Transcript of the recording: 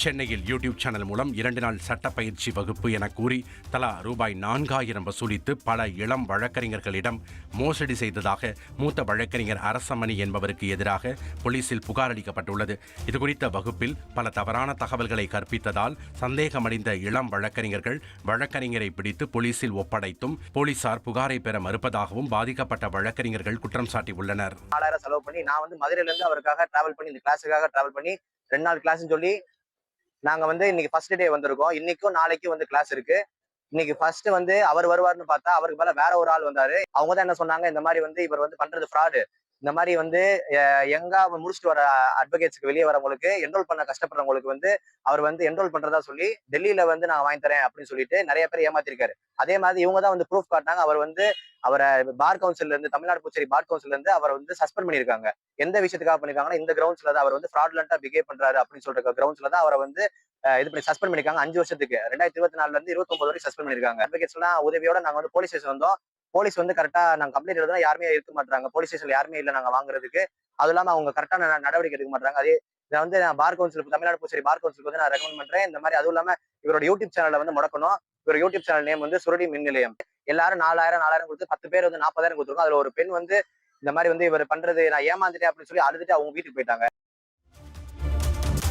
சென்னையில் YouTube channel மூலம் 2 நாள் சட்ட பயிற்சி வகுப்பு என கூறி தலா ரூபாய் 4000 வசூலித்து பல இளம் வழக்கறிஞர்களிடம் மோசடி செய்ததாக மூத்த வழக்கறிஞர் அரசமணி என்பவருக்கு எதிராக போலீசில் புகார் அளிக்கப்பட்டுள்ளது. இதுகுறித்த வகுப்பில் பல தவறான தகவல்களை கற்பித்ததால் சந்தேகமடைந்த இளம் வழக்கறிஞர்கள் வழக்கறிஞரை பிடித்து போலீசில் ஒப்படைத்தும் போலீசார் புகாரை பெற மறுப்பதாகவும் பாதிக்கப்பட்ட வழக்கறிஞர்கள் குற்றம் சாட்டியுள்ளனர். 4000 செலவு பண்ணி நான் மதுரையில இருந்து அவருக்காக டிராவல் பண்ணி இந்த கிளாஸுக்காக டிராவல் பண்ணி 2 நாள் கிளாஸ்ன்னு சொல்லி நாங்க இன்னைக்கு ஃபர்ஸ்ட் டே வந்திருக்கோம். இன்னைக்கும் நாளைக்கும் கிளாஸ் இருக்கு. இன்னைக்கு ஃபர்ஸ்ட் அவர் வருவார்னு பார்த்தா அவருக்கு மேல வேற ஒரு ஆள் வந்தாரு. அவங்க தான் என்ன சொன்னாங்க, இந்த மாதிரி இவர் பண்றது ஃப்ராடு. இந்த மாதிரி எங்க முடிச்சுட்டு வர அட்வொகேட்ஸ்க்கு வெளியே வரவங்களுக்கு என்ரோல் பண்ண கஷ்டப்படுறவங்களுக்கு அவர் என்ரோல் பண்றதா சொல்லி டெல்லியில நான் வாங்கி தரேன் அப்படின்னு சொல்லிட்டு நிறைய பேர் ஏமாத்திருக்காரு. அதே மாதிரி இவங்க தான் ப்ரூஃப் காட்டினாங்க. அவரை பார் கவுன்சில்ல இருந்து, தமிழ்நாடு புதுச்சேரி பார் கவுன்சில்ல இருந்து அவர் சஸ்பெண்ட் பண்ணிருக்காங்க. எந்த விஷயத்துக்காக பண்ணிருக்காங்கன்னா, இந்த கிரவுண்ட்ஸ்ல தான் அவர் ஃப்ராட்லண்டா பிஹேவ் பண்றாரு அப்படின்னு சொல்ற கிரவுண்ட்ஸ்ல தான் அவரை இது பண்ணி சஸ்பெண்ட் பண்ணிருக்காங்க. 5 வருஷத்துக்கு 2024 இருந்து 29 வரைக்கும் சஸ்பெண்ட் பண்ணிருக்காங்க. அட்வொகேட்ஸ் எல்லாம் உதவியோட நாங்க போலீஸ் ஸ்டேஷன் வந்தோம். போலீஸ் கரெக்டா நாங்க கம்ப்ளைண்ட் எழுதுனா யாருமே இருக்க மாட்டாங்க. போலீஸ் ஸ்டேஷன்ல யாருமே இல்ல நாங்க வாங்குறதுக்கு. அது இல்லாம அவங்க கரெக்டான நடவடிக்கை எடுக்க மாட்டாங்க. அதே இதை நான் பார் கவுன்சில், தமிழ்நாடு புதுச்சேரி பார் கவுன்சிலுக்கு நான் ரெக்கமெண்ட் பண்றேன். இந்த மாதிரி அதுவும் இல்லாம இவரோட யூடியூப் சேனல்ல முடக்கணும். இவரோட யூடியூப் சேனல் நேம் சுருடி மின் நிலையம். எல்லாரும் 4000 கொடுத்து 10 பேர் 40,000 கொடுத்துருக்கோம். அதுல ஒரு பெண் இந்த மாதிரி இவர் பண்றது நான் ஏமாந்துட்டேன் அப்படின்னு சொல்லி அழுதுட்டு அவங்க வீட்டுக்கு போயிட்டாங்க.